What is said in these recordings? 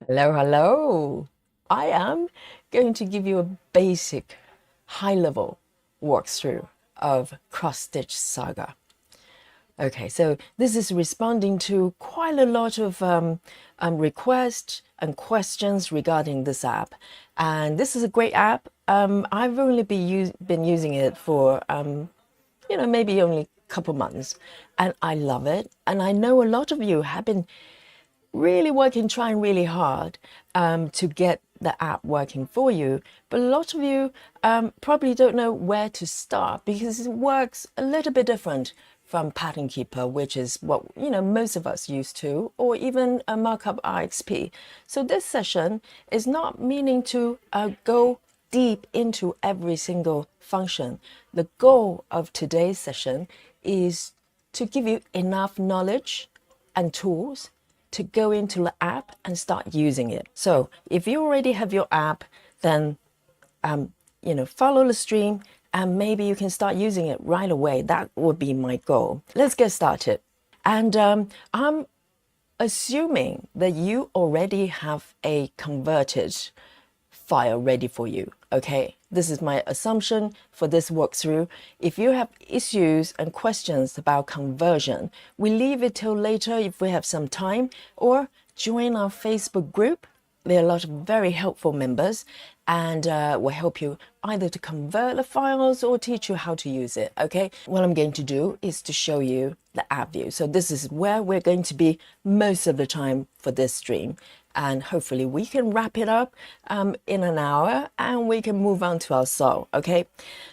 Hello, hello. I am going to give you a basic, high-level walkthrough of cross-stitch Saga. Okay, so this is responding to quite a lot of requests and questions regarding this app. And this is a great app. I've only been using it for, maybe only a couple months. And I love it. And I know a lot of you have been really trying really hard to get the app working for you. But a lot of you probably don't know where to start because it works a little bit different from Pattern Keeper, which is what most of us used to, or even a Markup RXP. So this session is not meaning to go deep into every single function. The goal of today's session is to give you enough knowledge and tools to go into the app and start using it. So if you already have your app, then follow the stream and maybe you can start using it right away. That would be my goal. Let's get started. And I'm assuming that you already have a converted file ready for you. Okay, this is my assumption for this walkthrough. If you have issues and questions about conversion, we leave it till later if we have some time, or join our Facebook group. There are a lot of very helpful members and will help you either to convert the files or teach you how to use it. Okay, what I'm going to do is to show you the app view. So this is where we're going to be most of the time for this stream. And hopefully we can wrap it up in an hour and we can move on to our soul. Okay,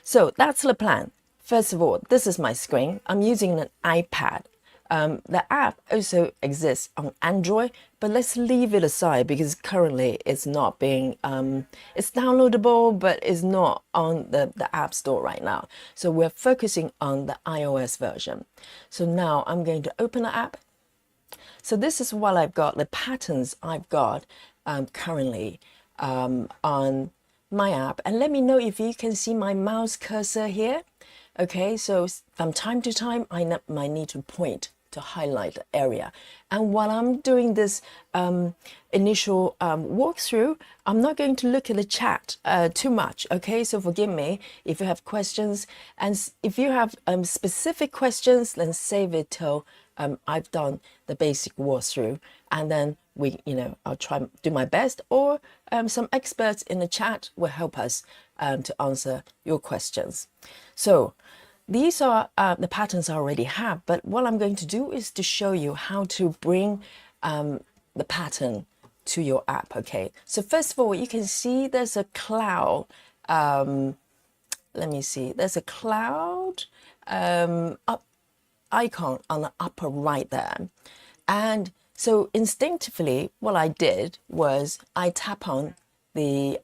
so that's the plan. First of all, this is my screen. I'm using an iPad. The app also exists on Android, but let's leave it aside because currently it's not being, it's downloadable, but it's not on the App Store right now. So we're focusing on the iOS version. So now I'm going to open the app. So this is what I've got, the patterns I've got currently on my app. And let me know if you can see my mouse cursor here. Okay, so from time to time, I might need to point to highlight the area. And while I'm doing this initial walkthrough, I'm not going to look at the chat too much. Okay, so forgive me if you have questions. And if you have specific questions, then save it till I've done the basic walkthrough, and then I'll try to do my best, or some experts in the chat will help us to answer your questions. So these are the patterns I already have, but what I'm going to do is to show you how to bring the pattern to your app. Okay, so first of all, you can see there's a cloud. Let me see, there's a cloud up icon on the upper right there. And so instinctively, what I did was I tap on the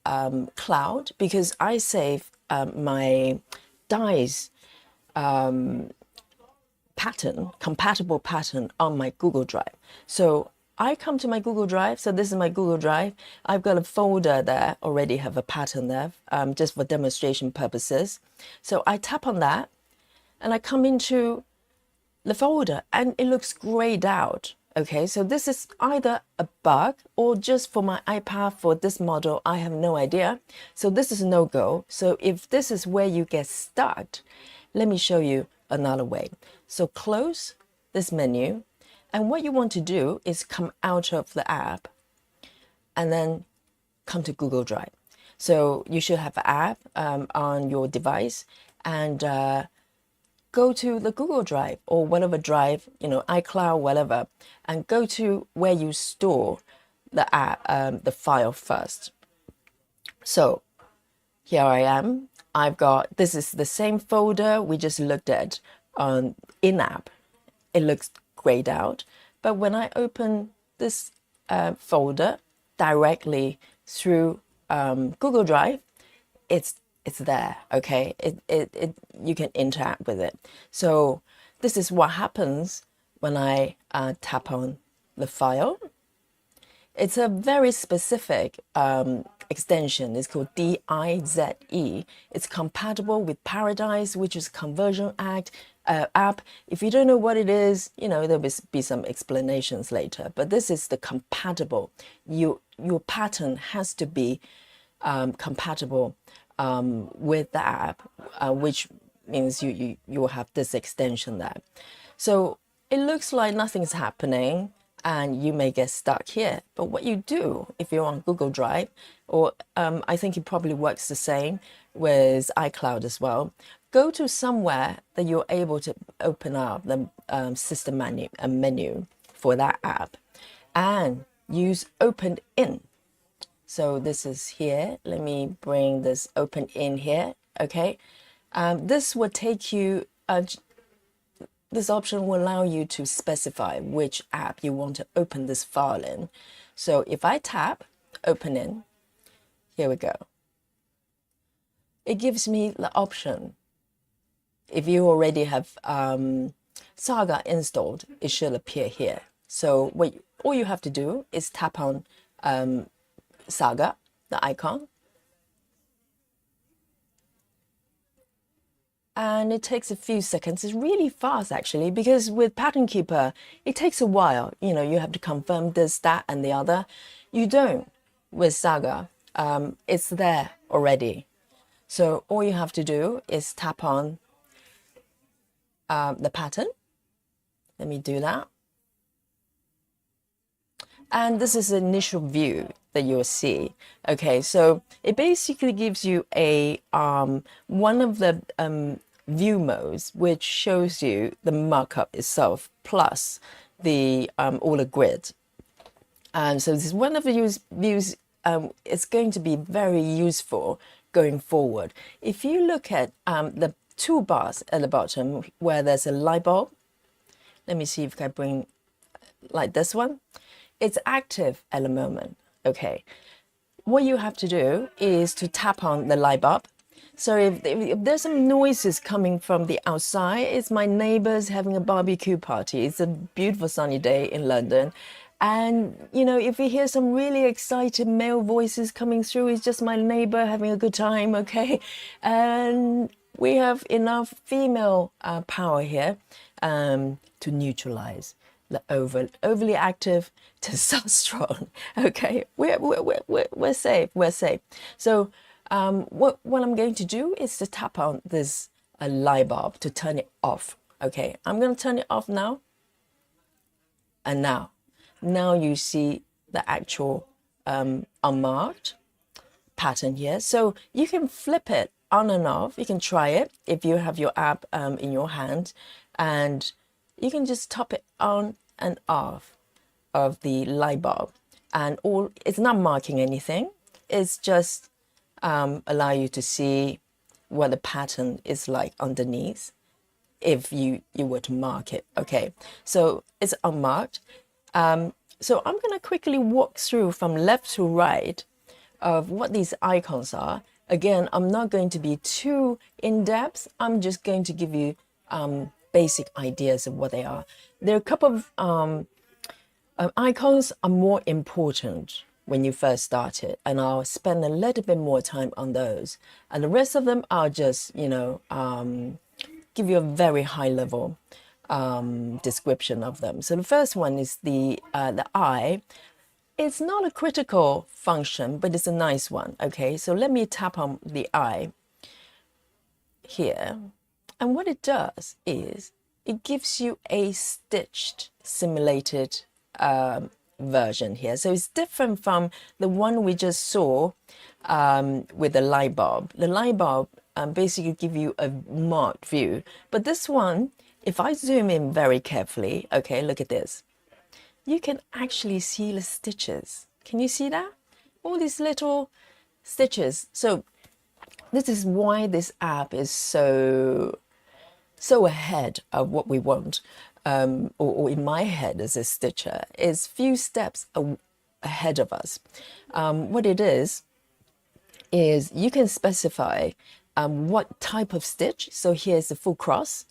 cloud because I save my dies pattern, compatible pattern on my Google Drive. So I come to my Google Drive. So this is my Google Drive. I've got a folder there, already have a pattern there, just for demonstration purposes. So I tap on that and I come into the folder and it looks grayed out. Okay, so this is either a bug or just for my iPad for this model, I have no idea. So this is a no-go. So if this is where you get stuck, let me show you another way. So close this menu, and what you want to do is come out of the app and then come to Google Drive. So you should have an app on your device, and go to the Google Drive or whatever drive, iCloud, whatever, and go to where you store the app, the file first. So here I am. I've got, this is the same folder we just looked at on in-app. It looks grayed out, but when I open this folder directly through Google Drive, it's there. Okay, you can interact with it. So this is what happens when I tap on the file. It's a very specific extension is called DIZE. It's compatible with Paradise, which is conversion app. If you don't know what it is, there'll be some explanations later. But this is the compatible. Your pattern has to be compatible with the app, which means you will have this extension there. So it looks like nothing's happening and you may get stuck here. But what you do if you're on Google Drive, or I think it probably works the same with iCloud as well, go to somewhere that you're able to open up the system menu for that app and use Open In. So this is here. Let me bring this Open In here. Okay. This will take you, this option will allow you to specify which app you want to open this file in. So if I tap Open In, here we go. It gives me the option. If you already have Saga installed, it should appear here. So all you have to do is tap on Saga, the icon, and it takes a few seconds. It's really fast actually, because with Pattern Keeper it takes a while. You have to confirm this, that, and the other. You don't with Saga. It's there already. So all you have to do is tap on the pattern. Let me do that. And this is the initial view that you'll see. Okay, so it basically gives you a one of the view modes, which shows you the markup itself plus the all the grid. And so this is one of the views. It's going to be very useful going forward. If you look at the toolbars at the bottom where there's a light bulb, let me see if I can bring like this one. It's active at the moment. Okay, what you have to do is to tap on the light bulb. So if there's some noises coming from the outside, it's my neighbors having a barbecue party. It's a beautiful sunny day in London. And, if you hear some really excited male voices coming through, it's just my neighbor having a good time, okay? And we have enough female power here to neutralize the overly active testosterone. Okay, we're safe. We're safe. So what I'm going to do is to tap on this light bulb to turn it off. Okay, I'm going to turn it off now. And now you see the actual unmarked pattern here. So you can flip it on and off. You can try it if you have your app in your hand, and you can just top it on and off of the light bulb, and it's not marking anything. It's just allow you to see what the pattern is like underneath if you were to mark it. Okay, so it's unmarked. So I'm going to quickly walk through from left to right of what these icons are. Again, I'm not going to be too in-depth. I'm just going to give you basic ideas of what they are. There are a couple of icons are more important when you first start it, and I'll spend a little bit more time on those. And the rest of them I'll just, give you a very high level description of them. So the first one is the eye. It's not a critical function, but it's a nice one. Okay, so let me tap on the eye here. And what it does is it gives you a stitched simulated version here. So it's different from the one we just saw with the light bulb. The light bulb basically give you a marked view. But this one, if I zoom in very carefully, okay, look at this. You can actually see the stitches. Can you see that? All these little stitches. So this is why this app is so ahead of what we want, or in my head as a stitcher, is few steps ahead of us. What it is you can specify what type of stitch. So here's the full cross,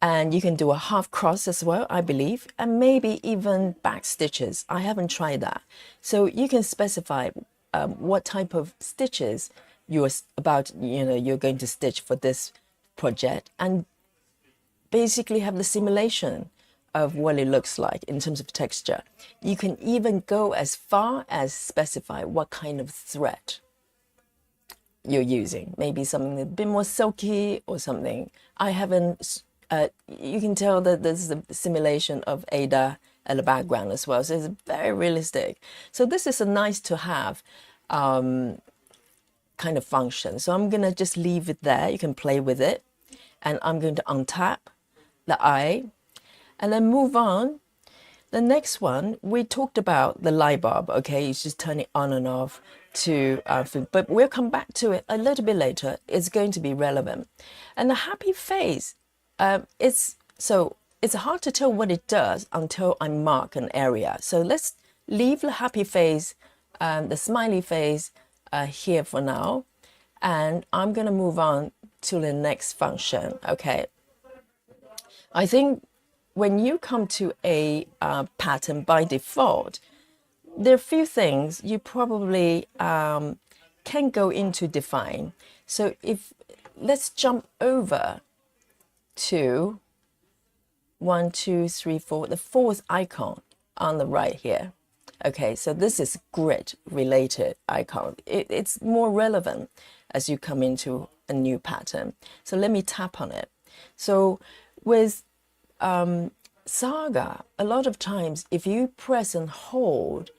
and you can do a half cross as well, I believe, and maybe even back stitches. I haven't tried that. So you can specify what type of stitches you're you're going to stitch for this project, and basically have the simulation of what it looks like in terms of texture. You can even go as far as specify what kind of thread you're using, maybe something a bit more silky or something. I haven't, you can tell that there's a simulation of Ada at the background as well, so it's very realistic. So this is a nice to have kind of function. So I'm gonna just leave it there, you can play with it, and I'm going to untap the eye and then move on. The next one, we talked about the light bulb, okay? It's just turning on and off to, but we'll come back to it a little bit later. It's going to be relevant. And the happy face, it's hard to tell what it does until I mark an area. So let's leave the happy face, the smiley face here for now. And I'm gonna move on to the next function, okay? I think when you come to a pattern by default, there are a few things you probably can go into define. So let's jump over to 1, 2, 3, 4, the fourth icon on the right here. Okay, so this is grid related icon. It's more relevant as you come into a new pattern. So let me tap on it. So with Saga, a lot of times if you press and hold,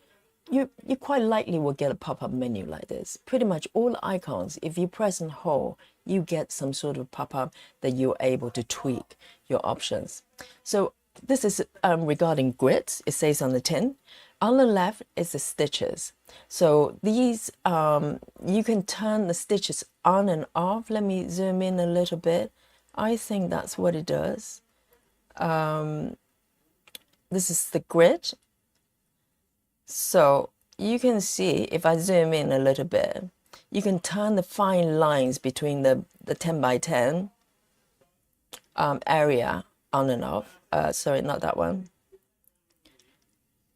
you quite likely will get a pop-up menu like this. Pretty much all icons, if you press and hold, you get some sort of pop-up that you're able to tweak your options. So this is regarding grids, it says on the tin. On the left is the stitches. So these, you can turn the stitches on and off. Let me zoom in a little bit. I think that's what it does. This is the grid. So you can see, if I zoom in a little bit, you can turn the fine lines between the 10 by 10 area on and off. Sorry, not that one.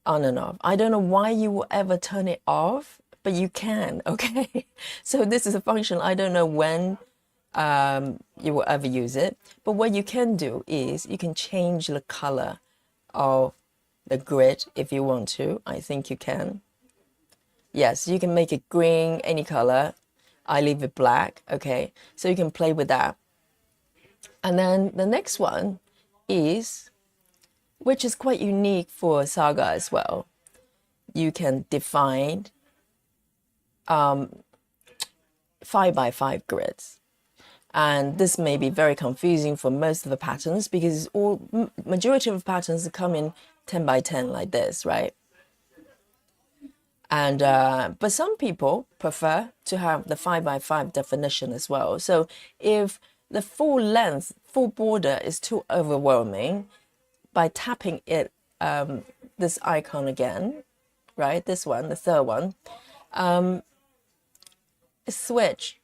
On and off. I don't know why you will ever turn it off, but you can, okay? So this is a function, I don't know when you will ever use it, but what you can do is you can change the color of the grid if you want to. I think you can. Yes, you can make it green, any color. I leave it black, okay? So you can play with that. And then the next one is, which is quite unique for Saga as well, you can define 5 by 5 grids. And this may be very confusing for most of the patterns because majority of patterns come in 10 by 10 like this, right? And but some people prefer to have the 5 by 5 definition as well. So if the full length, full border is too overwhelming, by tapping it, this icon again, right? This one, the third one, switch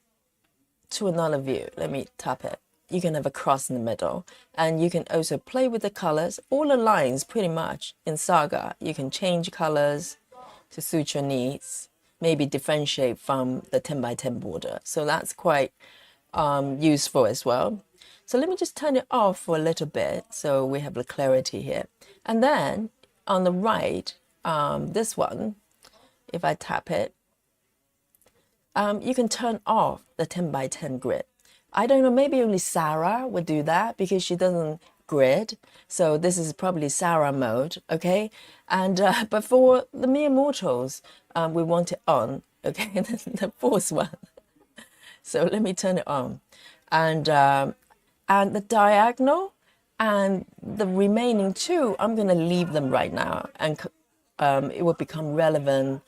to another view. Let me tap it. You can have a cross in the middle, and you can also play with the colors. All the lines pretty much in Saga, you can change colors to suit your needs, maybe differentiate from the 10 by 10 border. So that's quite useful as well. So let me just turn it off for a little bit so we have the clarity here. And then on the right, this one, if I tap it, you can turn off the 10 by 10 grid. I don't know, maybe only Sarah would do that because she doesn't grid. So this is probably Sarah mode, okay? And but for the mere mortals, we want it on, okay? The fourth one. So let me turn it on. And the diagonal and the remaining two, I'm going to leave them right now. And it will become relevant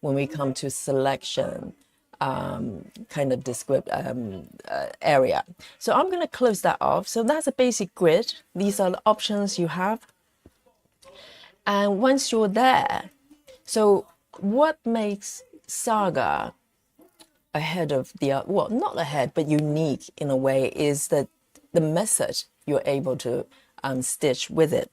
when we come to selection kind of area. So I'm going to close that off. So that's a basic grid. These are the options you have. And once you're there, so what makes Saga ahead of the, well, not ahead, but unique in a way, is that the method you're able to stitch with it.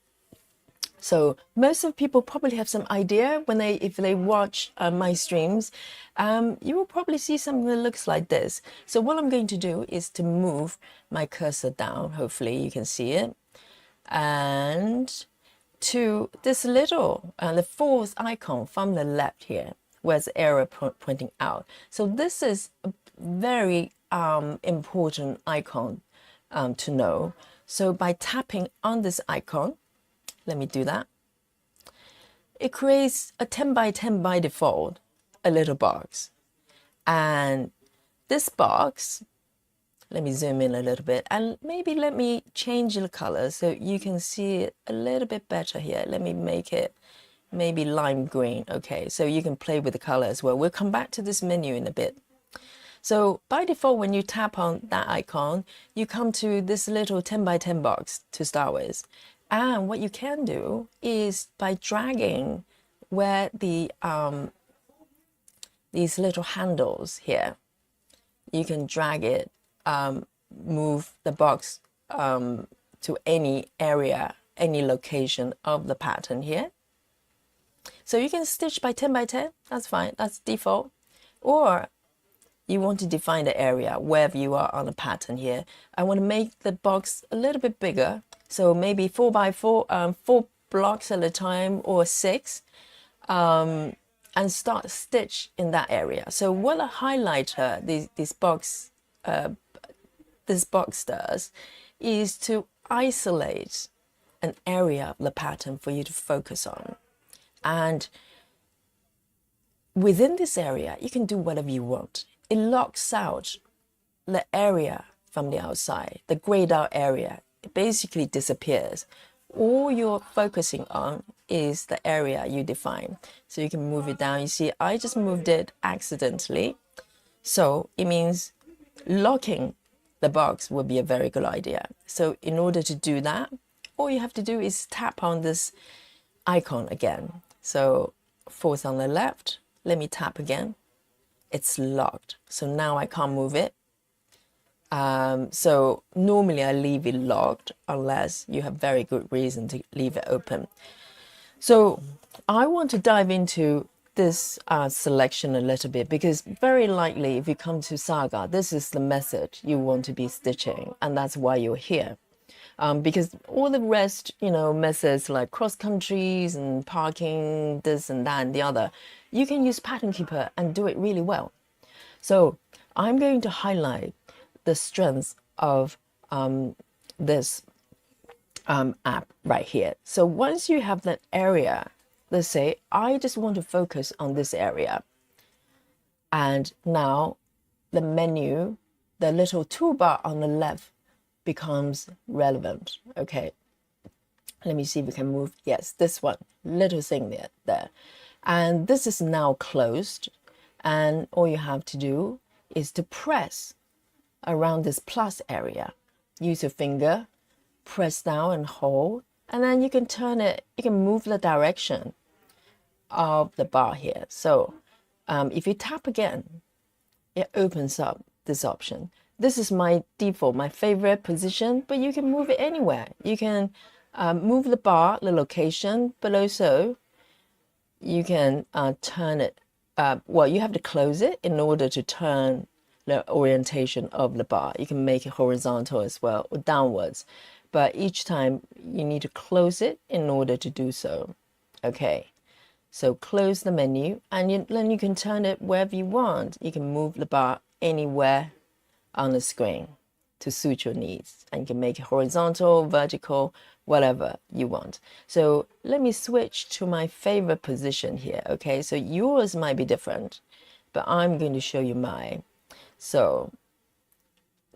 So most of people probably have some idea when if they watch my streams, you will probably see something that looks like this. So what I'm going to do is to move my cursor down. Hopefully you can see it. And to this little, the fourth icon from the left here, where's the arrow pointing out. So this is a very important icon to know. So by tapping on this icon, let me do that. It creates a 10 by 10 by default, a little box. And this box, let me zoom in a little bit and maybe let me change the color so you can see it a little bit better here. Let me make it maybe lime green. Okay, so you can play with the color as well. We'll come back to this menu in a bit. So by default, when you tap on that icon, you come to this little 10 by 10 box to start with. And what you can do is by dragging where the these little handles here, you can drag it, move the box to any area, any location of the pattern here. So you can stitch by 10 by 10, that's fine, that's default. Or you want to define the area wherever you are on the pattern here. I want to make the box a little bit bigger. So maybe 4 by 4, 4 blocks at a time or 6, and start stitch in that area. So what a highlighter this box does is to isolate an area of the pattern for you to focus on. And within this area, you can do whatever you want. It locks out the area from the outside, the grayed out area. It basically disappears. All you're focusing on is the area you define. So you can move it down. You see, I just moved it accidentally. So it means locking the box would be a very good idea. So in order to do that, all you have to do is tap on this icon again. So fourth on the left, let me tap again. It's locked. So now I can't move it. So normally I leave it locked unless you have very good reason to leave it open. So I want to dive into this selection a little bit because very likely if you come to Saga, this is the method you want to be stitching, and that's why you're here. Because all the rest, methods like cross countries and parking, this and that and the other, you can use Pattern Keeper and do it really well. So I'm going to highlight the strengths of this app right here. So once you have that area, let's say I just want to focus on this area. And now the menu, the little toolbar on the left becomes relevant. Okay, let me see if we can move. Yes, this one, little thing there. And this is now closed. And all you have to do is to press around this plus area. Use your finger, press down and hold, and then you can turn it, you can move the direction of the bar here. So if you tap again, it opens up this option. This is my default, my favorite position, but you can move it anywhere. You can move the bar, the location, but also you can turn it. Well, you have to close it in order to turn the orientation of the bar. You can make it horizontal as well or downwards, but each time you need to close it in order to do so. Okay, so close the menu and then you can turn it wherever you want. You can move the bar anywhere on the screen to suit your needs, and you can make it horizontal, vertical, whatever you want. So let me switch to my favorite position here. Okay, so yours might be different, but I'm going to show you mine. So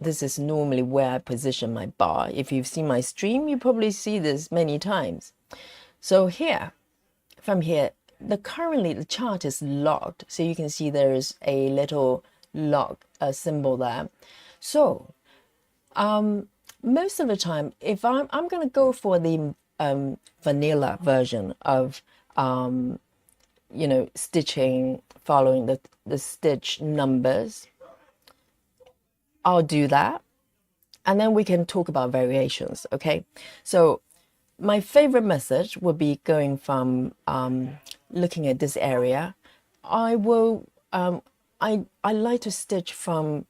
this is normally where I position my bar. If you've seen my stream, you probably see this many times. So here, from here, currently the chart is locked. So you can see there is a little lock symbol there. So most of the time, if I'm going to go for the vanilla version of stitching, following the stitch numbers, I'll do that, and then we can talk about variations. Okay, so my favorite method would be going from looking at this area. I will I like to stitch from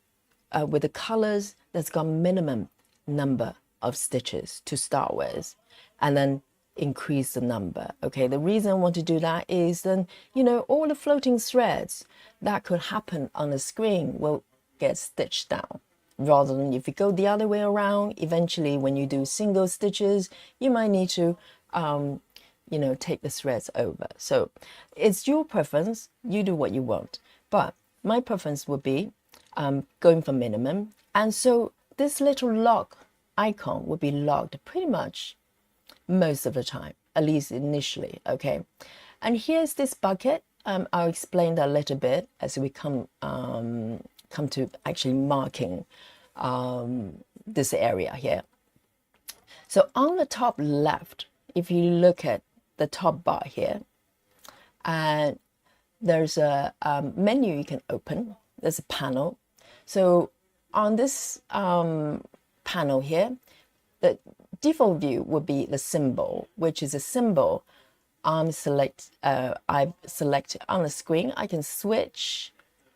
with the colors that's got minimum number of stitches to start with, and then increase the number. Okay, the reason I want to do that is then, you know, all the floating threads that could happen on the screen will get stitched down, rather than if you go the other way around. Eventually when you do single stitches, you might need to you know, take the threads over. So it's your preference, you do what you want, but my preference would be going for minimum. And so this little lock icon will be locked pretty much most of the time, at least initially. Okay, and here's this bucket. I'll explain that a little bit as we come to actually marking this area here. So on the top left, if you look at the top bar here, and there's a menu you can open. There's a panel. So on this panel here, the default view would be the symbol, which is a symbol I've selected on the screen. I can switch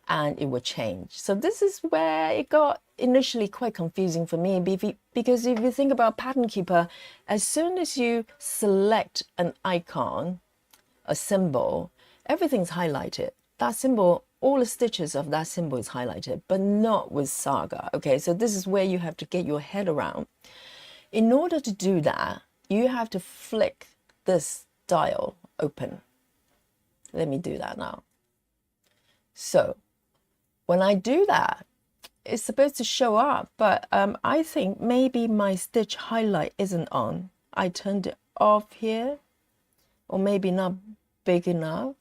and it will change. So this is where it got initially quite confusing for me, because if you think about Pattern Keeper, as soon as you select an icon, a symbol, everything's highlighted. That symbol, all the stitches of that symbol is highlighted, but not with Saga. Okay, so this is where you have to get your head around. In order to do that, you have to flick this dial open. Let me do that now. So when I do that, it's supposed to show up, but I think maybe my stitch highlight isn't on. I turned it off here, or maybe not big enough.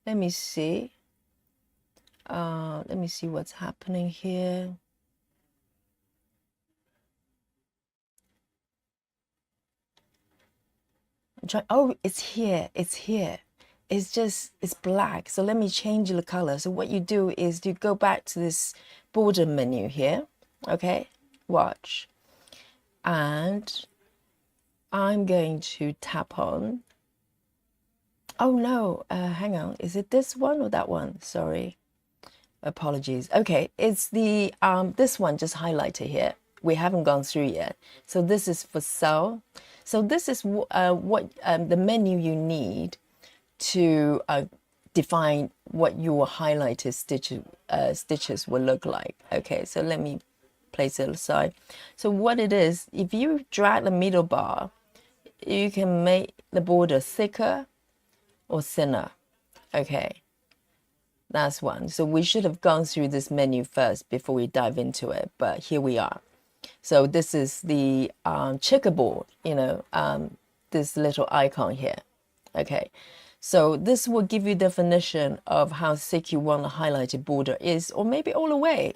Let me see. Let me see what's happening here. I'm trying. Oh, it's here. It's here. It's black. So let me change the color. So what you do is you go back to this border menu here. Okay, watch. And I'm going to tap on. Oh no, hang on. Is it this one or that one? Sorry. Apologies. Okay, it's the this one just highlighted here. We haven't gone through yet. So this is for cell. So this is what the menu you need to define what your highlighted stitches will look like. Okay, so let me place it aside. So what it is, if you drag the middle bar, you can make the border thicker or thinner. Okay, that's one. So we should have gone through this menu first before we dive into it, but here we are. So this is the checkerboard, you know, this little icon here. Okay, so this will give you definition of how thick you want the highlighted border is, or maybe all the way,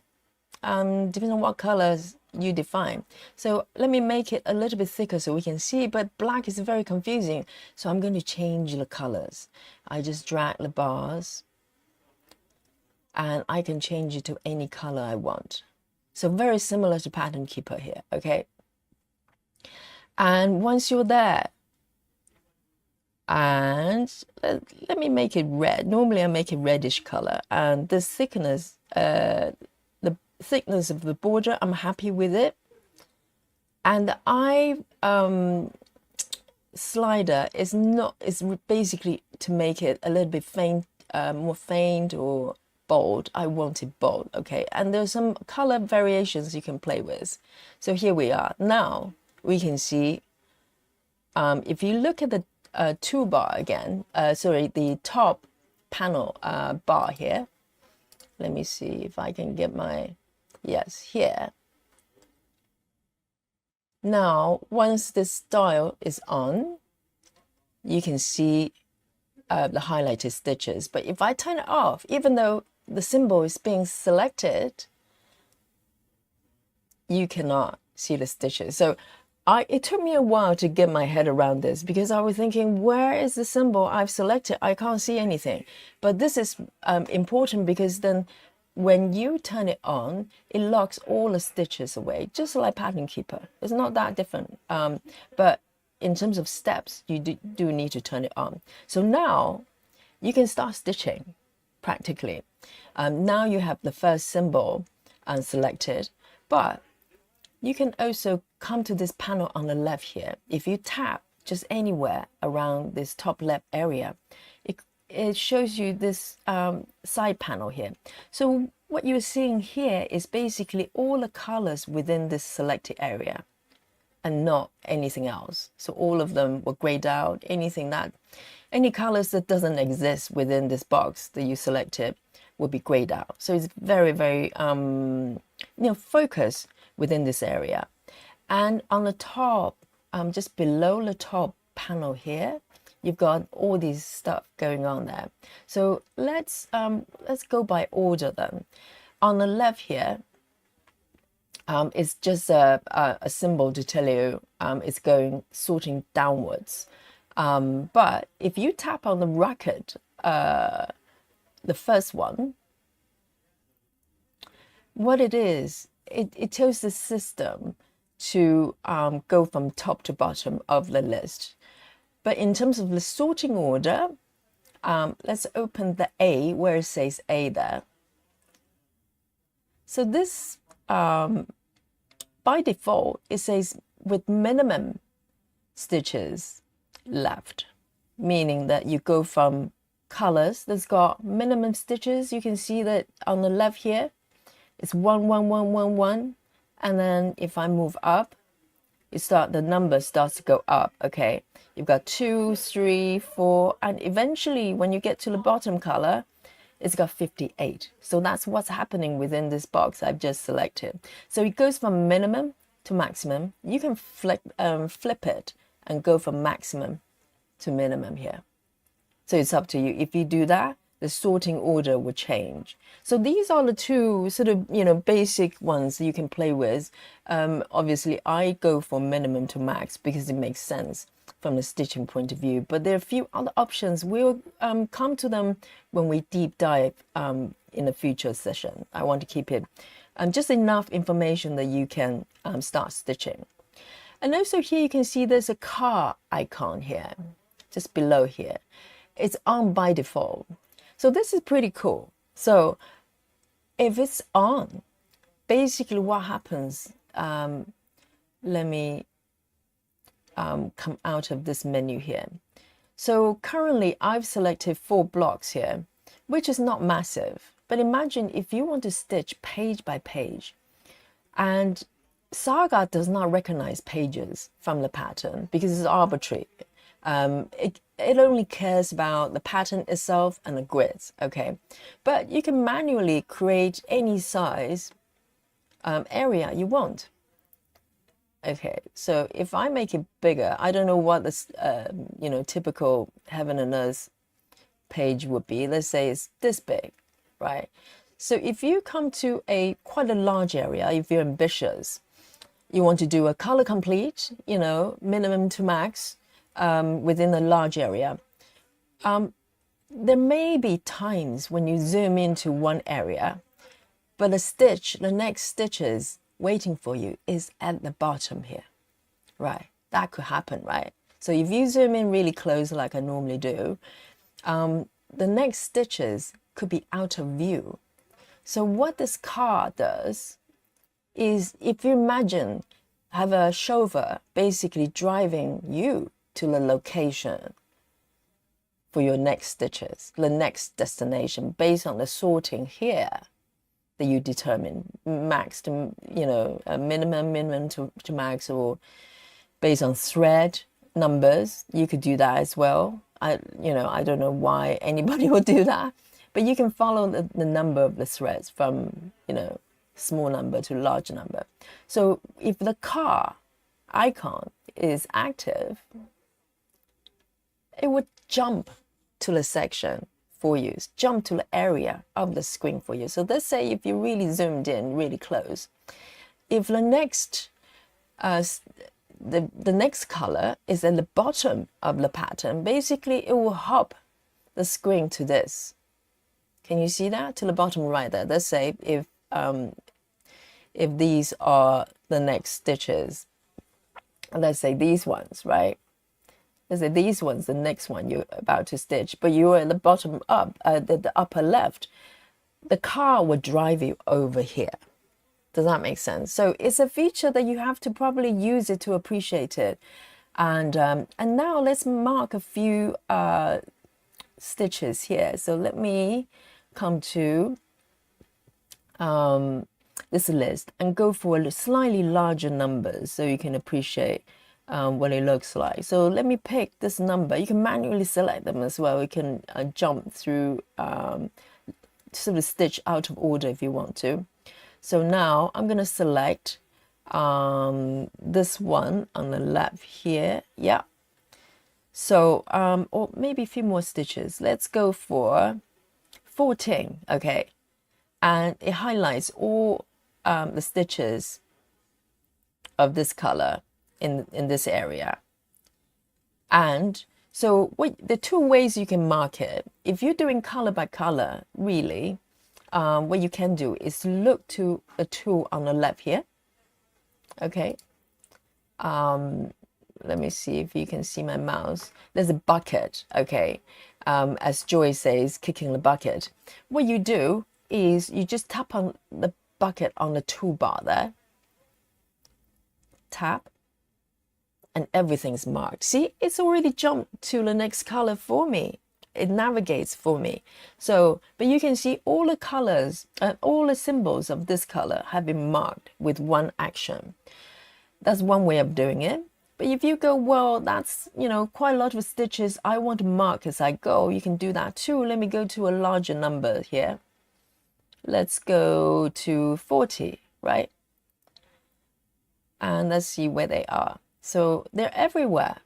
depending on what colors you define. So let me make it a little bit thicker so we can see, but black is very confusing. So I'm going to change the colors. I just drag the bars and I can change it to any color I want. So very similar to Pattern Keeper here, okay? And once you're there, and let me make it red. Normally I make it reddish color, and this thickness, the thickness of the border, I'm happy with it. And the eye slider is basically to make it a little bit faint, more faint or bold. I want it bold, okay? And there's some color variations you can play with. So here we are. Now we can see, if you look at the toolbar again, sorry, the top panel bar here. Let me see if I can get my, yes, here. Now, once this dial is on, you can see the highlighted stitches. But if I turn it off, even though the symbol is being selected, you cannot see the stitches. So it took me a while to get my head around this, because I was thinking, where is the symbol I've selected? I can't see anything. But this is important, because then when you turn it on, it locks all the stitches away, just like Pattern Keeper. It's not that different. But in terms of steps, you do need to turn it on. So now you can start stitching practically. Now you have the first symbol selected, but you can also come to this panel on the left here. If you tap just anywhere around this top left area, it shows you this side panel here. So what you're seeing here is basically all the colors within this selected area and not anything else. So all of them were grayed out. Any colors that doesn't exist within this box that you selected will be grayed out. So it's very, very focused within this area. And on the top, just below the top panel here, you've got all these stuff going on there. So let's go by order then. On the left here, it's just a symbol to tell you it's sorting downwards. But if you tap on the record, the first one, what it is, it tells the system to go from top to bottom of the list. But in terms of the sorting order, let's open the A where it says A there. So this, by default, it says with minimum stitches left, meaning that you go from colors that's got minimum stitches. You can see that on the left here, it's 1, 1, 1, 1, 1. And then if I move up, the number starts to go up, okay? You've got 2, 3, 4, and eventually when you get to the bottom color, it's got 58. So that's what's happening within this box I've just selected. So it goes from minimum to maximum. You can flip it and go from maximum to minimum here. So it's up to you. If you do that, the sorting order will change. So these are the two sort of, basic ones you can play with. Obviously, I go for minimum to max because it makes sense from the stitching point of view. But there are a few other options. We'll come to them when we deep dive in a future session. I want to keep it just enough information that you can start stitching. And also here you can see there's a car icon here, just below here. It's on by default. So this is pretty cool. So if it's on, basically what happens, let me come out of this menu here. So currently I've selected 4 blocks here, which is not massive. But imagine if you want to stitch page by page, and Saga does not recognize pages from the pattern because it's arbitrary. It only cares about the pattern itself and the grids, okay? But you can manually create any size area you want. Okay, so if I make it bigger, I don't know what this, typical heaven and earth page would be. Let's say it's this big, right? So if you come to quite a large area, if you're ambitious, you want to do a color complete, minimum to max, within a large area. There may be times when you zoom into one area, but the next stitches waiting for you is at the bottom here, right? That could happen, right? So if you zoom in really close like I normally do, the next stitches could be out of view. So what this car does is, if you imagine, have a chauffeur basically driving you to the location for your next stitches, the next destination, based on the sorting here that you determine, max to, minimum to max, or based on thread numbers. You could do that as well. I don't know why anybody would do that, but you can follow the number of the threads from, small number to large number. So if the car icon is active, it would jump to the section for you, jump to the area of the screen for you. So let's say if you really zoomed in really close, if the next the next color is at the bottom of the pattern, basically it will hop the screen to this. Can you see that? To the bottom right there. Let's say if these are the next stitches, let's say these ones, right? let's say these ones, the next one you're about to stitch, but you're at the bottom up, the upper left, the car will drive you over here. Does that make sense? So it's a feature that you have to probably use it to appreciate it. And now let's mark a few stitches here. So let me come to this list and go for slightly larger numbers so you can appreciate what it looks like. So let me pick this number. You can manually select them as well. You can jump through, sort of stitch out of order if you want to. So now I'm going to select this one on the left here. Yeah. So, or maybe a few more stitches. Let's go for 14. Okay. And it highlights all the stitches of this color in this area. And so the two ways you can mark it, if you're doing color by color, really, what you can do is look to the tool on the left here. Okay. Let me see if you can see my mouse. There's a bucket. Okay. As Joy says, kicking the bucket. What you do is you just tap on the bucket on the toolbar there. Tap. And everything's marked. See, it's already jumped to the next color for me. It navigates for me. So, but you can see all the colors and all the symbols of this color have been marked with one action. That's one way of doing it. But if you go, well, that's, quite a lot of stitches, I want to mark as I go, you can do that too. Let me go to a larger number here. Let's go to 40, right? And let's see where they are. So they're everywhere.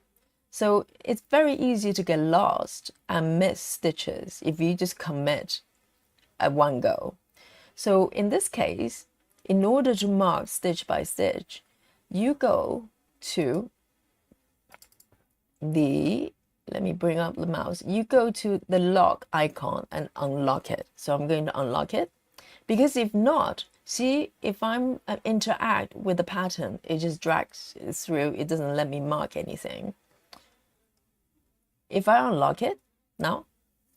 So it's very easy to get lost and miss stitches if you just commit at one go. So in this case, in order to mark stitch by stitch, you go to let me bring up the mouse. You go to the lock icon and unlock it. So I'm going to unlock it, because if not, see, if I'm interact with the pattern, it just drags through. It doesn't let me mark anything. If I unlock it, now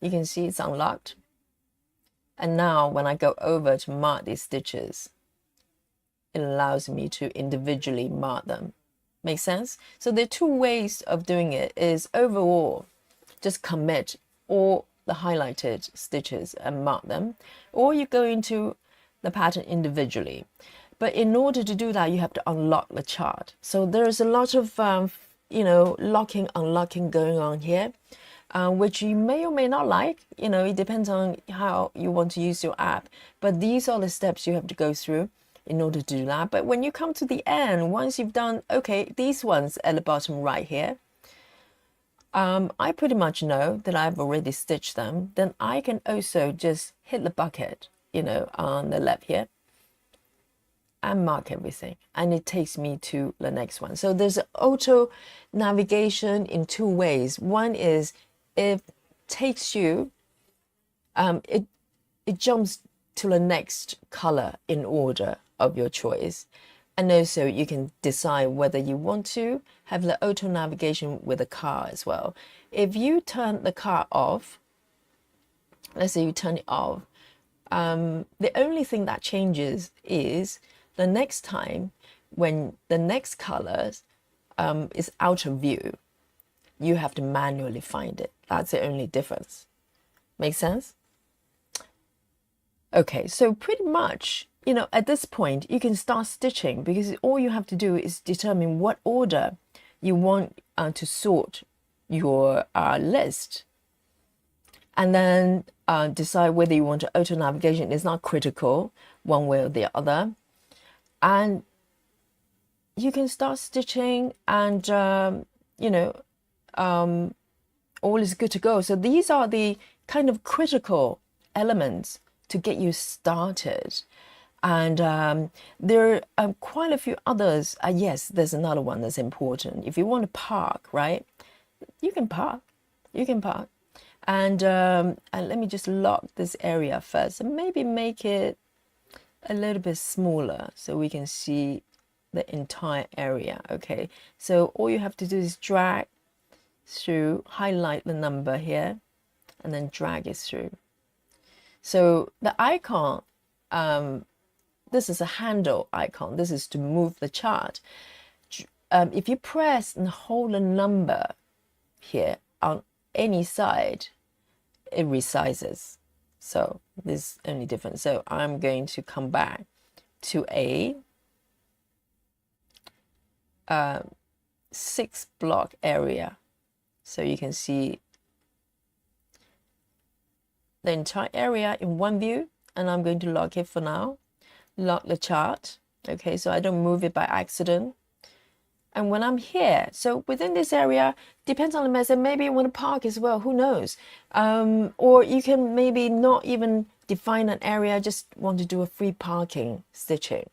you can see it's unlocked. And now when I go over to mark these stitches, it allows me to individually mark them. Make sense? So there are two ways of doing it. Is overall, just commit all the highlighted stitches and mark them, or you go into the pattern individually. But in order to do that, you have to unlock the chart. So there's a lot of locking, unlocking going on here, which you may or may not like. It depends on how you want to use your app. But these are the steps you have to go through in order to do that. But when you come to the end, once you've done, okay, these ones at the bottom right here, I pretty much know that I've already stitched them. Then I can also just hit the bucket, on the left here, and mark everything, and it takes me to the next one. So there's auto navigation in two ways. One is it takes you, it jumps to the next color in order of your choice, and also you can decide whether you want to have the auto navigation with the car as well. If you turn the car off, let's say you turn it off, the only thing that changes is the next time when the next color is out of view, you have to manually find it. That's the only difference. Make sense? Okay, so pretty much, at this point, you can start stitching, because all you have to do is determine what order you want to sort your list. And then decide whether you want to auto navigation. It's not critical one way or the other. And you can start stitching, and all is good to go. So these are the kind of critical elements to get you started. And there are quite a few others. Yes, there's another one that's important. If you want to park, right, you can park. And let me just lock this area first, and maybe make it a little bit smaller so we can see the entire area. Okay, so all you have to do is drag through, highlight the number here, and then drag it through. So the icon, this is a handle icon. This is to move the chart. If you press and hold a number here on any side, it resizes. So this is only different. So I'm going to come back to a 6 block area. So you can see the entire area in one view, and I'm going to lock it for now. Lock the chart. Okay, so I don't move it by accident. And when I'm here, so within this area, depends on the method, maybe you want to park as well, who knows? Or you can maybe not even define an area, just want to do a free parking stitching.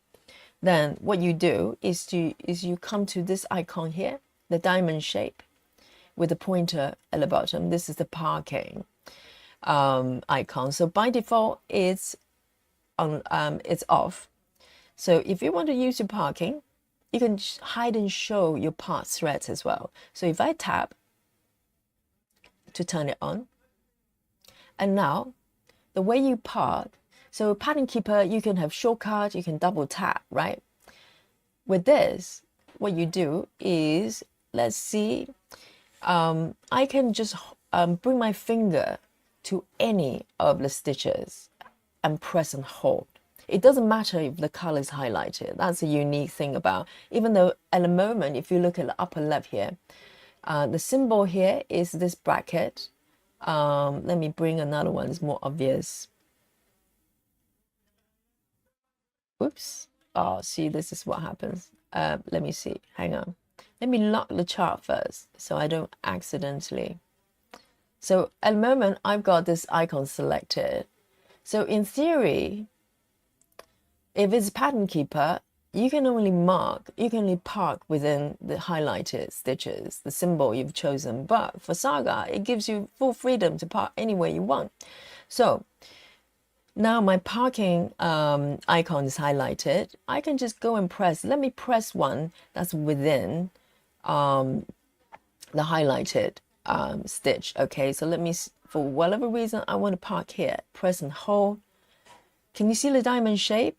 Then what you do is you come to this icon here, the diamond shape with the pointer at the bottom. This is the parking icon. So by default, it's off. So if you want to use your parking, you can hide and show your part threads as well. So if I tap to turn it on, and now the way you park, so pattern keeper, you can have shortcut, you can double tap, right? With this, what you do is, let's see, I can just bring my finger to any of the stitches and press and hold. It doesn't matter if the color is highlighted. That's a unique thing about, even though at the moment, if you look at the upper left here, the symbol here is this bracket. Let me bring another one, it's more obvious. Oops. Oh, see, this is what happens. Let me see, hang on. Let me lock the chart first so I don't accidentally. So at the moment, I've got this icon selected. So in theory, if it's pattern keeper, you can only park within the highlighted stitches, the symbol you've chosen. But for Saga, it gives you full freedom to park anywhere you want. So now my parking icon is highlighted. I can just go and press. Let me press one that's within the highlighted stitch. Okay, so let me, for whatever reason, I want to park here. Press and hold. Can you see the diamond shape?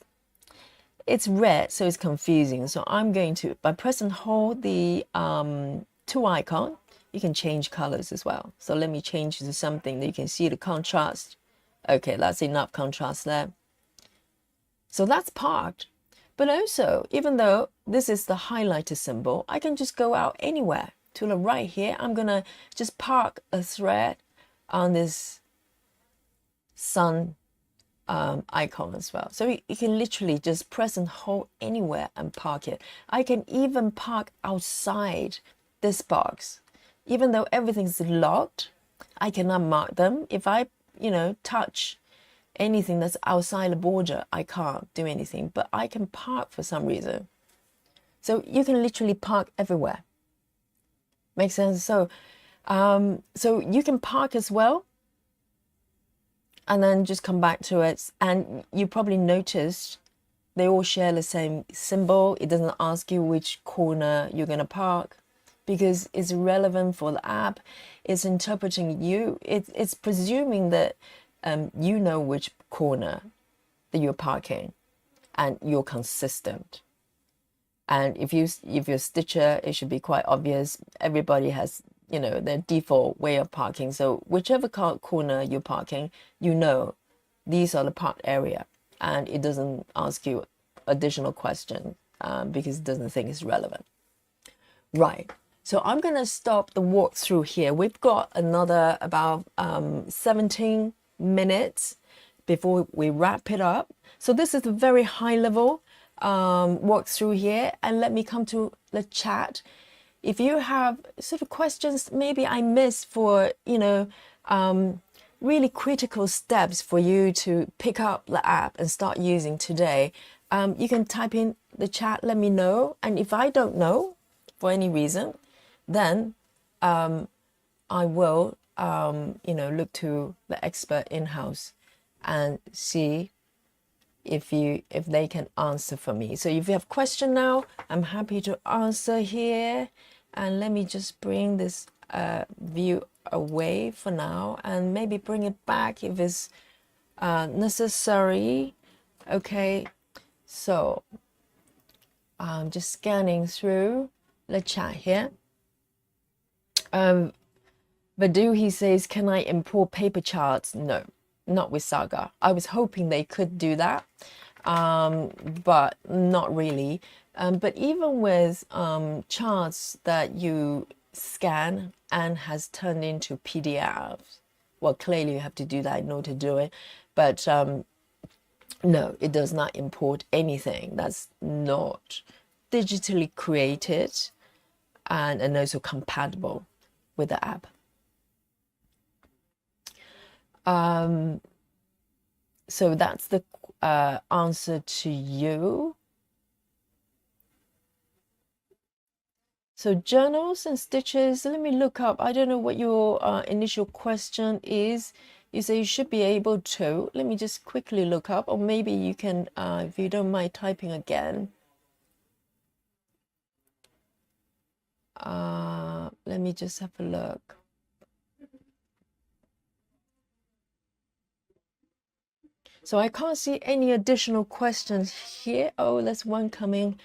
It's red, so it's confusing. So I'm going to, by press and hold the 2 icon, you can change colors as well. So let me change to something that you can see the contrast. Okay, that's enough contrast there. So that's parked. But also, even though this is the highlighted symbol, I can just go out anywhere. To the right here, I'm gonna just park a thread on this sun icon as well. So you can literally just press and hold anywhere and park it. I can even park outside this box. Even though everything's locked, I cannot mark them. If I, touch anything that's outside the border, I can't do anything, but I can park for some reason. So you can literally park everywhere. Makes sense? So, so you can park as well, and then just come back to it. And you probably noticed they all share the same symbol. It doesn't ask you which corner you're going to park because it's relevant for the app. It's interpreting you. It's presuming that you know which corner that you're parking and you're consistent. And if you're a stitcher, it should be quite obvious. Everybody has, their default way of parking. So whichever corner you're parking, these are the park area, and it doesn't ask you additional questions because it doesn't think it's relevant. Right. So I'm going to stop the walkthrough here. We've got another about 17 minutes before we wrap it up. So this is a very high level walkthrough here, and let me come to the chat. If you have sort of questions maybe I missed for really critical steps for you to pick up the app and start using today, you can type in the chat, let me know. And if I don't know for any reason, then I will look to the expert in-house and see if they can answer for me. So if you have question now, I'm happy to answer here. And let me just bring this view away for now and maybe bring it back if it's necessary. Okay, so I'm just scanning through the chat here. Badu, he says, can I import paper charts? No, not with Saga. I was hoping they could do that, but not really. But even with charts that you scan and has turned into PDFs, well, clearly you have to do that in order to do it. But no, it does not import anything that's not digitally created and also compatible with the app. So that's the answer to you. So journals and stitches, let me look up. I don't know what your initial question is. You say you should be able to. Let me just quickly look up, or maybe you can, if you don't mind typing again. Let me just have a look. So I can't see any additional questions here. Oh, there's one coming.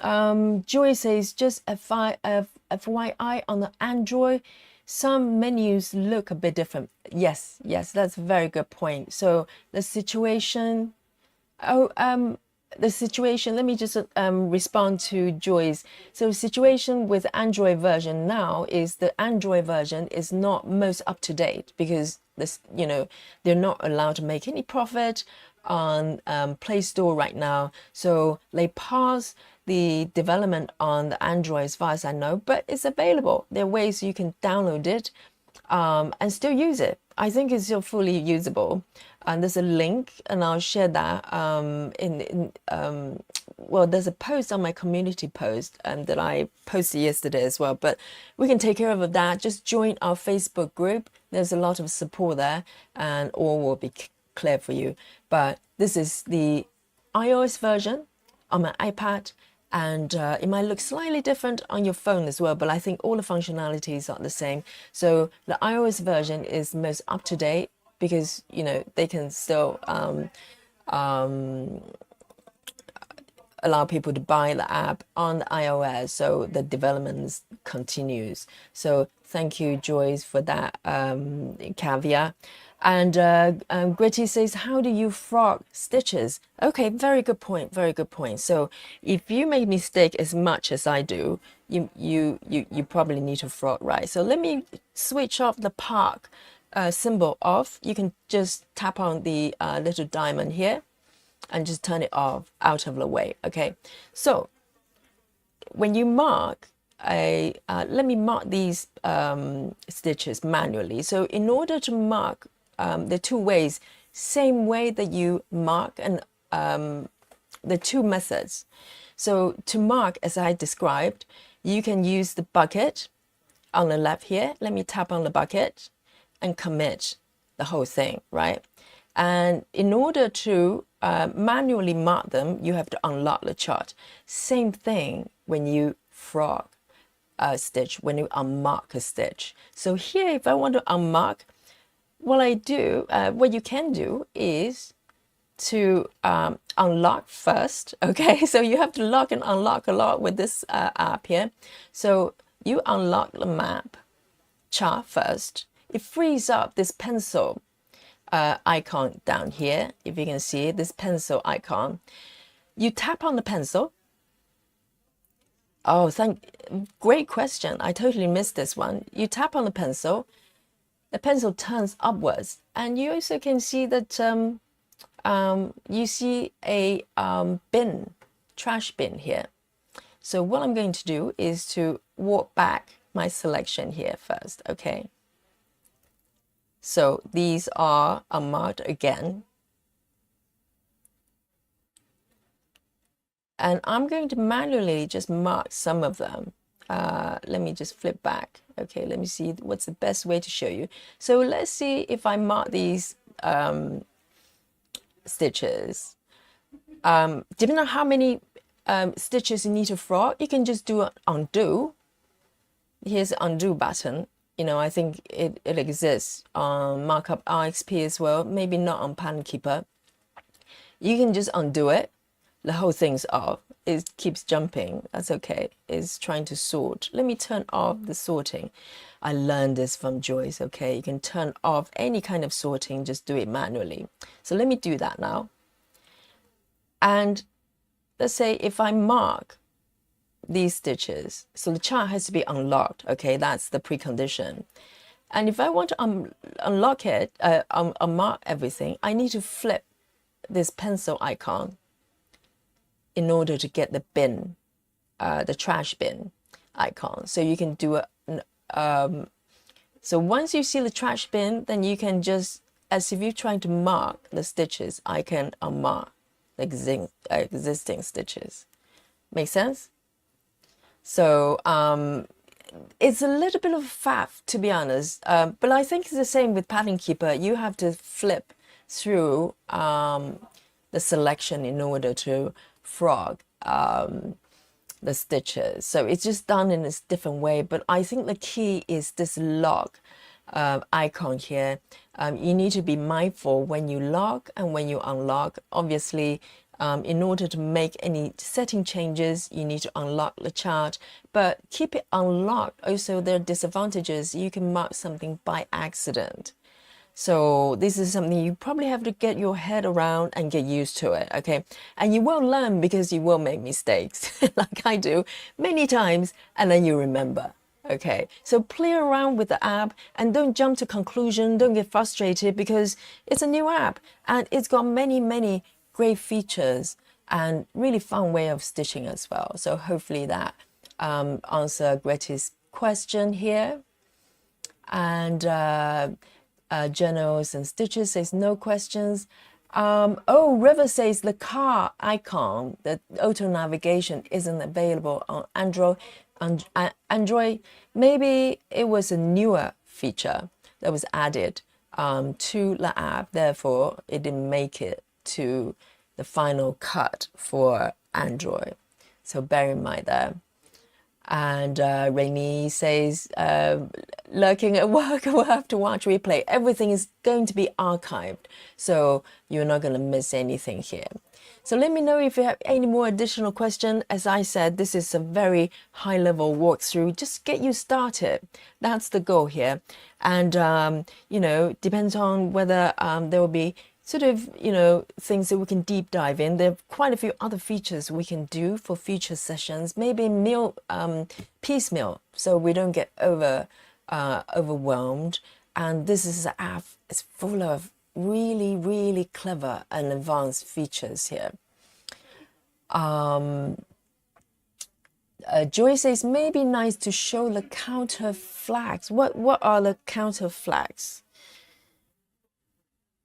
Joy says, just FYI on the Android, some menus look a bit different. Yes, that's a very good point. So the situation, let me just respond to Joyce. So situation with Android version now is the Android version is not most up to date because this, they're not allowed to make any profit on Play Store right now. So they pause the development on the Android as far as I know, but it's available. There are ways you can download it and still use it. I think it's still fully usable. And there's a link, and I'll share that well, there's a post on my community post that I posted yesterday as well, but we can take care of that. Just join our Facebook group. There's a lot of support there, and all will be clear for you. But this is the iOS version on my iPad, and it might look slightly different on your phone as well, but I think all the functionalities are the same. So the iOS version is most up to date because they can still allow people to buy the app on the iOS, so the development continues. So thank you, Joyce, for that caveat. And Gritty says, how do you frog stitches? Okay, very good point, very good point. So if you make mistake as much as I do, you probably need to frog, right? So let me switch off the park symbol off. You can just tap on the little diamond here and just turn it off, out of the way. Okay, so when you mark let me mark these stitches manually. So in order to mark, the two ways, same way that you mark, and the two methods. So to mark, as I described, you can use the bucket on the left here. Let me tap on the bucket and commit the whole thing, right? And in order to manually mark them, you have to unlock the chart. Same thing when you frog a stitch, when you unmark a stitch. So here, if I want to unmark, what you can do is to unlock first. Okay, so you have to lock and unlock a lot with this app here. So you unlock the map chart first. It frees up this pencil icon down here. If you can see this pencil icon, you tap on the pencil. Oh, great question. I totally missed this one. You tap on the pencil turns upwards, and you also can see that you see a trash bin here. So what I'm going to do is to walk back my selection here first. Okay, so these are unmarked again, and I'm going to manually just mark some of them. Let me just flip back. Okay, let me see what's the best way to show you. So let's see if I mark these stitches. Depending on how many stitches you need to frog, you can just do an undo. here's the undo button. You know, I think it exists on Markup RXP as well, maybe not on Pattern Keeper. You can just undo it. The whole thing's off. It keeps jumping. That's okay. It's trying to sort. Let me turn off the sorting. I learned this from Joyce, okay? You can turn off any kind of sorting, just do it manually. So let me do that now. And let's say if I mark these stitches, so the chart has to be unlocked, okay? That's the precondition. And if I want to unlock it, unmark everything, I need to flip this pencil icon in order to get the bin, the trash bin icon. So you can do it. So once you see the trash bin, then you can just, as if you're trying to mark the stitches, I can unmark the existing stitches. Make sense? So it's a little bit of faff, to be honest, but I think it's the same with Pattern Keeper. You have to flip through the selection in order to frog the stitches. So it's just done in a different way, but I think the key is this lock icon here. You need to be mindful when you lock and when you unlock. Obviously, in order to make any setting changes, you need to unlock the chart, but keep it unlocked. Also, there are disadvantages. You can mark something by accident. So this is something you probably have to get your head around and get used to it, okay? And you will learn because you will make mistakes, like I do many times, and then you remember, okay? So play around with the app and don't jump to conclusion, don't get frustrated because it's a new app and it's got many, many great features and really fun way of stitching as well. So hopefully that answer Gretty's question here. And journals and stitches says no questions. Oh, River says the car icon, the auto navigation isn't available on Android. Android, maybe it was a newer feature that was added to the app, therefore it didn't make it to the final cut for Android. So bear in mind that. And Rainy says, lurking at work, we'll have to watch replay. Everything is going to be archived, so you're not going to miss anything here. So let me know if you have any more additional questions. As I said, this is a very high-level walkthrough. Just get you started. That's the goal here. And, you know, depends on whether there will be sort of, you know, things that we can deep dive in. There are quite a few other features we can do for future sessions, maybe piecemeal, so we don't get overwhelmed. And this is an app, it's full of really, really clever and advanced features here. Joy says, maybe nice to show the counter flags. What are the counter flags?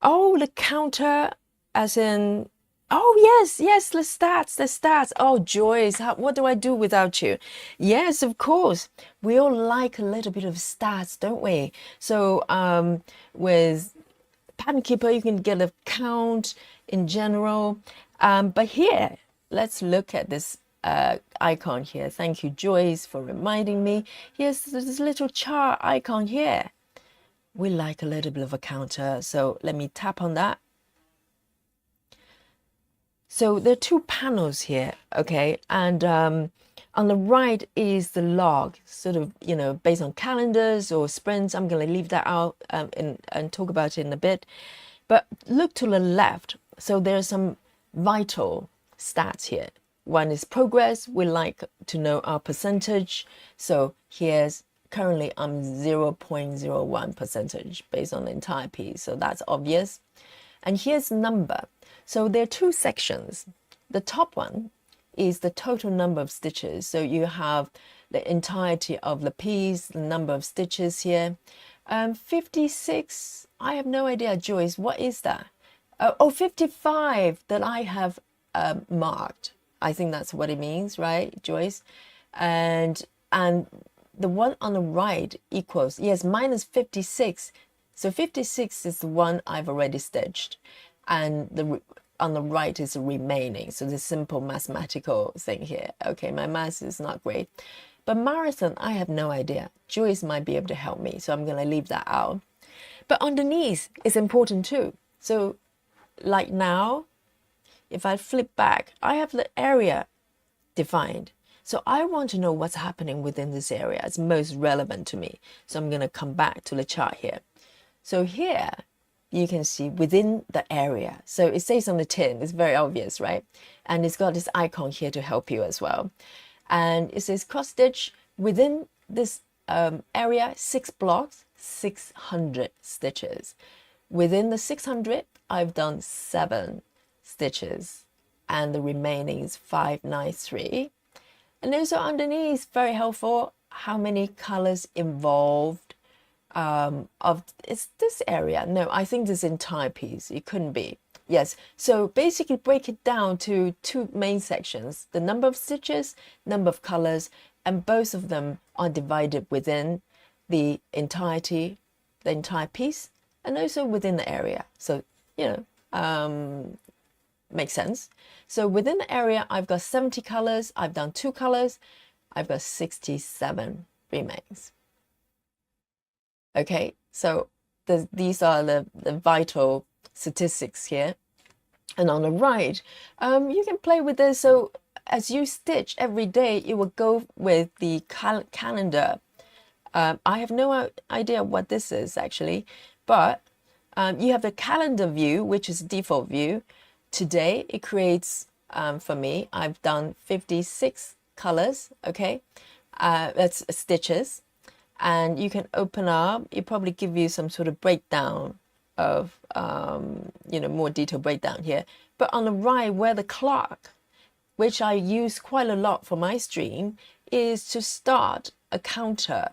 Oh, the counter, as in, oh, yes, the stats. Oh, Joyce, what do I do without you? Yes, of course. We all like a little bit of stats, don't we? So with Pattern Keeper, you can get a count in general. But here, let's look at this icon here. Thank you, Joyce, for reminding me. Here's this little chart icon here. We like a little bit of a counter, so let me tap on that. So there are two panels here, okay, and on the right is the log, sort of, you know, based on calendars or sprints. I'm going to leave that out and talk about it in a bit. But look to the left. So there's some vital stats here. One is progress. We like to know our percentage. So here's currently I'm 0.01% based on the entire piece, so that's obvious. And here's number. So there are two sections. The top one is the total number of stitches. So you have the entirety of the piece, the number of stitches here. 56, I have no idea, Joyce, what is that? Oh, 55 that I have marked. I think that's what it means, right, Joyce? And the one on the right equals, yes, minus 56. So 56 is the one I've already stitched. And on the right is the remaining. So the simple mathematical thing here. Okay, my math is not great. But marathon, I have no idea. Joyce might be able to help me, so I'm going to leave that out. But underneath is important too. So like now, if I flip back, I have the area defined. So I want to know what's happening within this area. It's most relevant to me. So I'm going to come back to the chart here. So here you can see within the area. So it says on the tin, it's very obvious, right? And it's got this icon here to help you as well. And it says cross stitch within this area, 6 blocks, 600 stitches. Within the 600, I've done 7 stitches, and the remaining is 593. And also underneath, very helpful, how many colors involved of is this area? No, I think this entire piece. It couldn't be. Yes, so basically break it down to 2 main sections: the number of stitches, number of colors, and both of them are divided within the entirety, the entire piece, and also within the area. So, you know, makes sense. So within the area, I've got 70 colors. I've done 2 colors. I've got 67 remains. Okay, so these are the vital statistics here. And on the right, you can play with this. So as you stitch every day, it will go with the calendar. I have no idea what this is actually, but you have the calendar view, which is default view. Today it creates, for me, I've done 56 colors, okay? That's stitches. And you can open up, it probably give you some sort of breakdown of, you know, more detailed breakdown here. But on the right, where the clock, which I use quite a lot for my stream, is to start a counter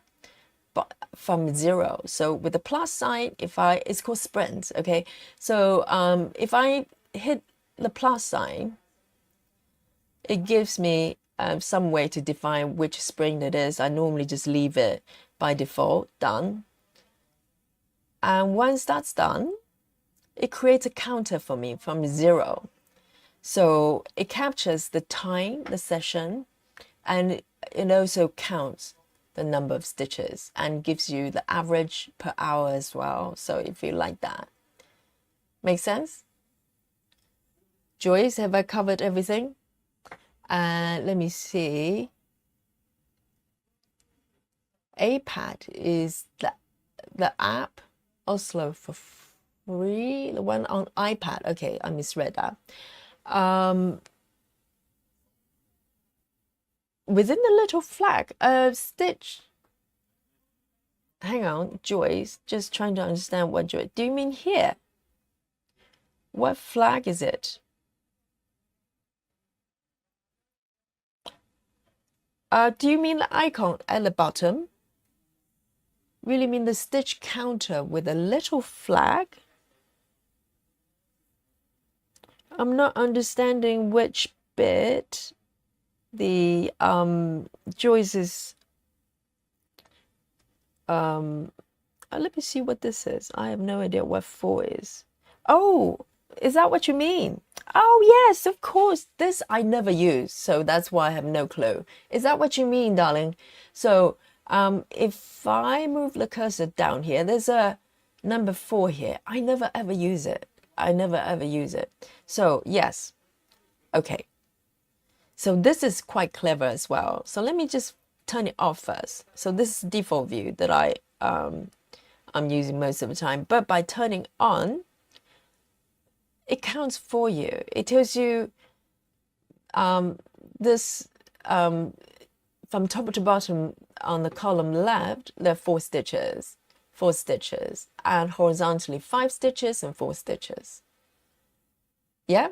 from 0. So with the plus sign, it's called sprint, okay? So if I hit the plus sign, it gives me some way to define which sprint it is. I normally just leave it by default, done. And once that's done, it creates a counter for me from 0. So it captures the time, the session, and it also counts the number of stitches and gives you the average per hour as well. So if you like that. Make sense? Joyce, have I covered everything? Let me see. iPad is the app also for free. The one on iPad. Okay, I misread that. Within the little flag, stitch. Hang on, Joyce. Just trying to understand what Joyce. Do you mean here? What flag is it? Do you mean the icon at the bottom? Really mean the stitch counter with a little flag? I'm not understanding which bit the Joyce's let me see what this is. I have no idea what 4 is. Oh, is that what you mean? Oh yes, of course. This I never use, so that's why I have no clue. Is that what you mean, darling? So if I move the cursor down here, there's a number 4 here. I never ever use it. I never ever use it. So yes, okay. So this is quite clever as well. So let me just turn it off first. So this is default view that I'm using most of the time. But by turning on, it counts for you. It tells you this from top to bottom on the column left, there are 4 stitches, and horizontally 5 stitches and 4 stitches. Yeah,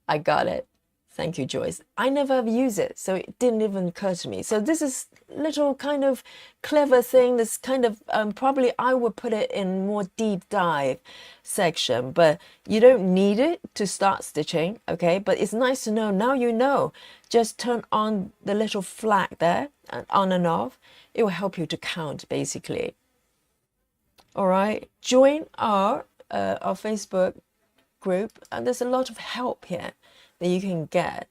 I got it. Thank you, Joyce. I never ever use it, so it didn't even occur to me. So this is little kind of clever thing. This kind of probably I would put it in more deep dive section, but you don't need it to start stitching, okay? But it's nice to know. Now you know. Just turn on the little flag there, and on and off. It will help you to count, basically. All right. Join our Facebook group, and there's a lot of help here that you can get.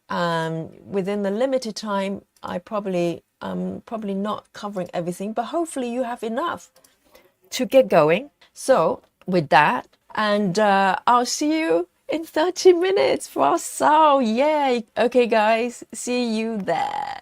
Within the limited time, I probably I'm probably not covering everything, but hopefully you have enough to get going. So with that, and I'll see you in 30 minutes for our SAO. Yay! Okay, guys, see you there.